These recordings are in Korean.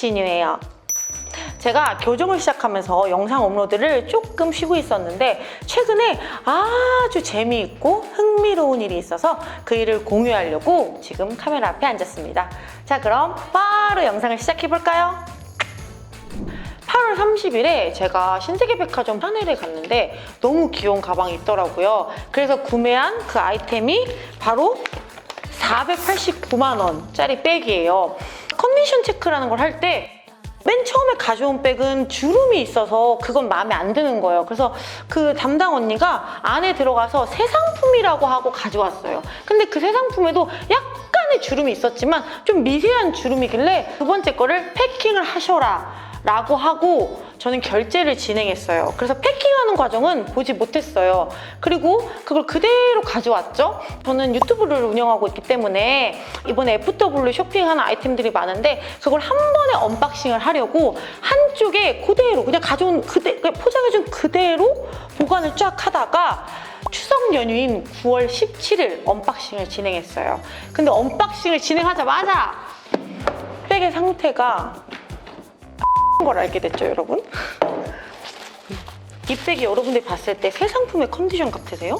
진유예요. 제가 교정을 시작하면서 영상 업로드를 조금 쉬고 있었는데 최근에 아주 재미있고 흥미로운 일이 있어서 그 일을 공유하려고 지금 카메라 앞에 앉았습니다. 자, 그럼 바로 영상을 시작해볼까요? 8월 30일에 제가 신세계백화점 샤넬에 갔는데 너무 귀여운 가방이 있더라고요. 그래서 구매한 그 아이템이 바로 489만 원짜리 백이에요. 컨디션 체크라는 걸 할 때 맨 처음에 가져온 백은 주름이 있어서 그건 마음에 안 드는 거예요. 그래서 그 담당 언니가 안에 들어가서 새 상품이라고 하고 가져왔어요. 근데 그 새 상품에도 약간의 주름이 있었지만 좀 미세한 주름이길래 두 번째 거를 패킹을 하셔라 라고 하고 저는 결제를 진행했어요. 그래서 패킹하는 과정은 보지 못했어요. 그리고 그걸 그대로 가져왔죠. 저는 유튜브를 운영하고 있기 때문에 이번에 FW 쇼핑하는 아이템들이 많은데 그걸 한 번에 언박싱을 하려고 한쪽에 그대로 그냥 가져온 그냥 포장해준 그대로 보관을 쫙 하다가 추석 연휴인 9월 17일 언박싱을 진행했어요. 근데 언박싱을 진행하자마자 백의 상태가 걸 알게 됐죠, 여러분? 이 백이 여러분들이 봤을 때 새 상품의 컨디션 같으세요?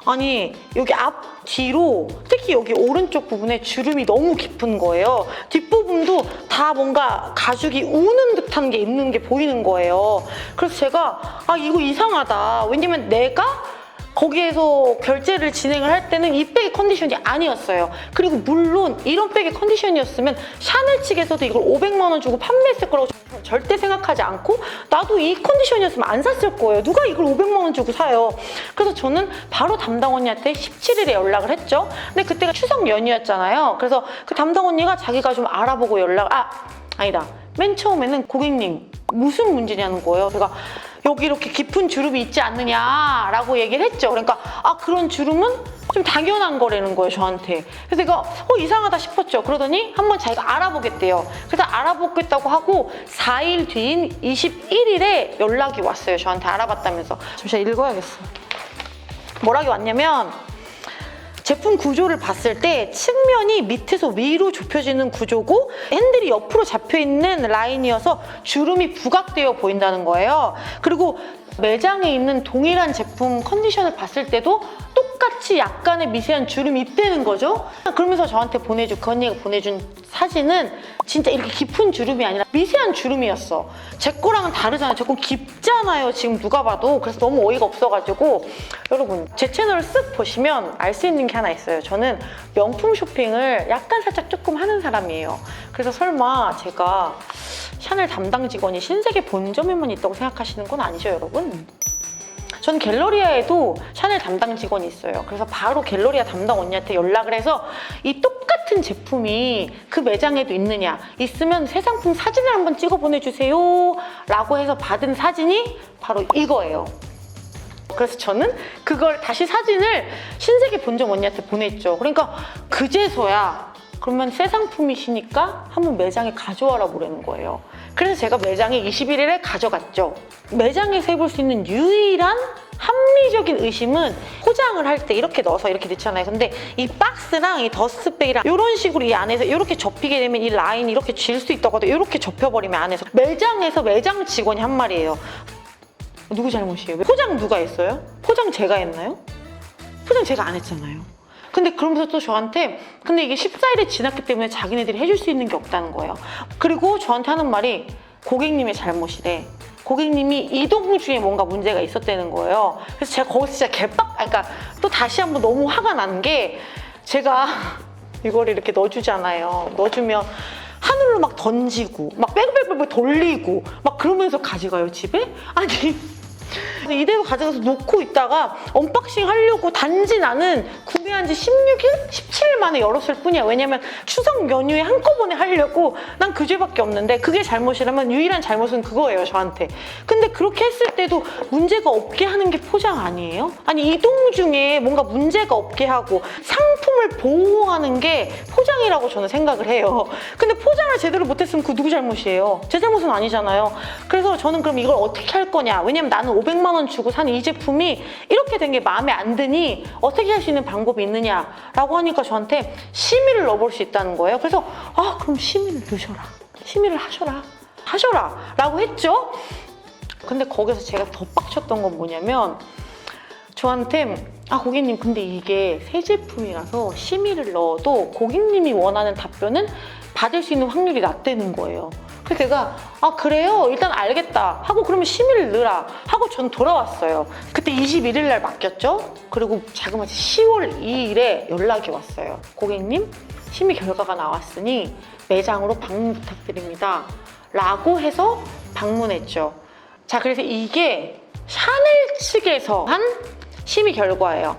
아니, 여기 앞, 뒤로 특히 여기 오른쪽 부분에 주름이 너무 깊은 거예요. 뒷부분도 다 뭔가 가죽이 우는 듯한 게 있는 게 보이는 거예요. 그래서 제가 이거 이상하다. 왜냐면 내가 거기에서 결제를 진행을 할 때는 이 백의 컨디션이 아니었어요. 그리고 물론 이런 백의 컨디션이었으면 샤넬 측에서도 이걸 500만 원 주고 판매했을 거라고 절대 생각하지 않고 나도 이 컨디션이었으면 안 샀을 거예요. 누가 이걸 500만 원 주고 사요. 그래서 저는 바로 담당 언니한테 17일에 연락을 했죠. 근데 그때가 추석 연휴였잖아요. 그래서 그 담당 언니가 자기가 좀 알아보고 아니다. 맨 처음에는 고객님 무슨 문제냐는 거예요. 제가 여기 이렇게 깊은 주름이 있지 않느냐라고 얘기를 했죠. 그러니까 그런 주름은 좀 당연한 거라는 거예요, 저한테. 그래서 제가 이상하다 싶었죠. 그러더니 한번 자기가 알아보겠대요. 그래서 알아보겠다고 하고 4일 뒤인 21일에 연락이 왔어요. 저한테 알아봤다면서. 잠시만 읽어야겠어. 뭐라고 왔냐면 제품 구조를 봤을 때 측면이 밑에서 위로 좁혀지는 구조고 핸들이 옆으로 잡혀있는 라인이어서 주름이 부각되어 보인다는 거예요. 그리고 매장에 있는 동일한 제품 컨디션을 봤을 때도 똑같이 약간의 미세한 주름이 있다는 거죠. 그러면서 저한테 그 언니가 보내준 사진은 진짜 이렇게 깊은 주름이 아니라 미세한 주름이었어. 제 거랑은 다르잖아요. 제 건 깊잖아요. 지금 누가 봐도. 그래서 너무 어이가 없어가지고 여러분 제 채널을 쓱 보시면 알 수 있는 게 하나 있어요. 저는 명품 쇼핑을 약간 살짝 조금 하는 사람이에요. 그래서 설마 제가 샤넬 담당 직원이 신세계 본점에만 있다고 생각하시는 건 아니죠, 여러분? 전 갤러리아에도 샤넬 담당 직원이 있어요. 그래서 바로 갤러리아 담당 언니한테 연락을 해서 이 똑같은 제품이 그 매장에도 있느냐, 있으면 새 상품 사진을 한번 찍어 보내주세요 라고 해서 받은 사진이 바로 이거예요. 그래서 저는 그걸 다시 사진을 신세계 본점 언니한테 보냈죠. 그러니까 그제서야 그러면 새 상품이시니까 한번 매장에 가져와라 보라는 거예요. 그래서 제가 매장에 21일에 가져갔죠. 매장에서 해볼 수 있는 유일한 합리적인 의심은 포장을 할 때 이렇게 넣어서 이렇게 넣잖아요. 근데 이 박스랑 이 더스트백이랑 이런 식으로 이 안에서 이렇게 접히게 되면 이 라인이 이렇게 질 수 있다고 하더라고요. 이렇게 접혀버리면 안에서. 매장에서 매장 직원이 한 말이에요. 누구 잘못이에요? 포장 누가 했어요? 포장 제가 했나요? 포장 제가 안 했잖아요. 근데 그러면서 또 저한테 근데 이게 14일이 지났기 때문에 자기네들이 해줄 수 있는 게 없다는 거예요. 그리고 저한테 하는 말이 고객님의 잘못이래. 고객님이 이동 중에 뭔가 문제가 있었다는 거예요. 그래서 제가 거기서 진짜 그러니까 또 다시 한번 너무 화가 난 게 제가 이걸 이렇게 넣어주잖아요. 넣어주면 하늘로 막 던지고 막 빼글빼글 돌리고 막 그러면서 가져가요, 집에? 아니 이대로 가져가서 놓고 있다가 언박싱 하려고 단지 나는 구매한 지 16일? 17일 만에 열었을 뿐이야. 왜냐면 추석 연휴에 한꺼번에 하려고 난 그 죄밖에 없는데 그게 잘못이라면 유일한 잘못은 그거예요, 저한테. 근데 그렇게 했을 때도 문제가 없게 하는 게 포장 아니에요? 아니 이동 중에 뭔가 문제가 없게 하고 상품을 보호하는 게 포장이라고 저는 생각을 해요. 근데 포장을 제대로 못했으면 그 누구 잘못이에요? 제 잘못은 아니잖아요. 그래서 저는 그럼 이걸 어떻게 할 거냐. 왜냐면 나는 500만 원 주고 산 이 제품이 이렇게 된 게 마음에 안 드니 어떻게 할 수 있는 방법이 있느냐라고 하니까 저한테 심의를 넣어볼 수 있다는 거예요. 그래서 그럼 심의를 넣으셔라. 심의를 하셔라 라고 했죠. 근데 거기서 제가 더 빡쳤던 건 뭐냐면 저한테 고객님 근데 이게 새 제품이라서 심의를 넣어도 고객님이 원하는 답변은 받을 수 있는 확률이 낮다는 거예요. 그래서 제가 그래요? 일단 알겠다 하고 그러면 심의를 넣으라 하고 전 돌아왔어요. 그때 21일 날 맡겼죠. 그리고 자그마치 10월 2일에 연락이 왔어요. 고객님 심의 결과가 나왔으니 매장으로 방문 부탁드립니다 라고 해서 방문했죠. 자, 그래서 이게 샤넬 측에서 한 심의 결과예요.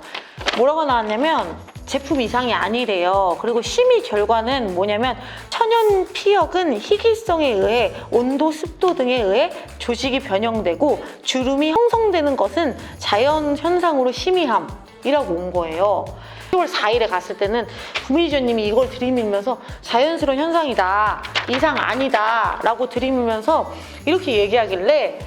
뭐라고 나왔냐면 제품 이상이 아니래요. 그리고 심의 결과는 뭐냐면 천연 피혁은 희귀성에 의해 온도, 습도 등에 의해 조직이 변형되고 주름이 형성되는 것은 자연 현상으로 심의함이라고 온 거예요. 10월 4일에 갔을 때는 구매주님이 이걸 들이밀면서 자연스러운 현상이다, 이상 아니다 라고 들이밀면서 이렇게 얘기하길래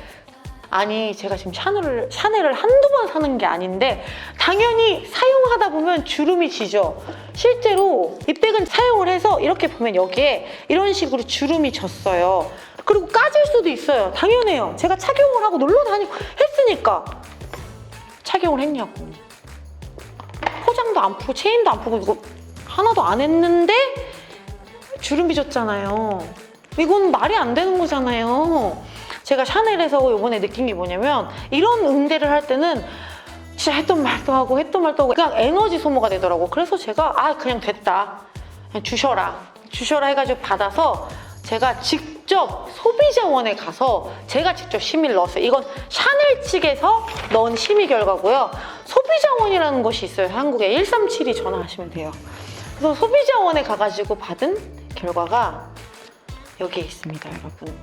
아니 제가 지금 샤넬을 한두 번 사는 게 아닌데 당연히 사용하다 보면 주름이 지죠. 실제로 이 백은 사용을 해서 이렇게 보면 여기에 이런 식으로 주름이 졌어요. 그리고 까질 수도 있어요. 당연해요. 제가 착용을 하고 놀러 다니고 했으니까. 착용을 했냐고. 포장도 안 풀고 체인도 안 풀고 이거 하나도 안 했는데 주름이 졌잖아요. 이건 말이 안 되는 거잖아요. 제가 샤넬에서 이번에 느낀 게 뭐냐면 이런 응대를 할 때는 진짜 했던 말도 하고 그냥 에너지 소모가 되더라고. 그래서 제가 그냥 됐다. 그냥 주셔라 해가지고 받아서 제가 직접 소비자원에 가서 제가 직접 심의를 넣었어요. 이건 샤넬 측에서 넣은 심의 결과고요. 소비자원이라는 것이 있어요. 한국에 1372 전화하시면 돼요. 그래서 소비자원에 가가지고 받은 결과가 여기에 있습니다, 여러분.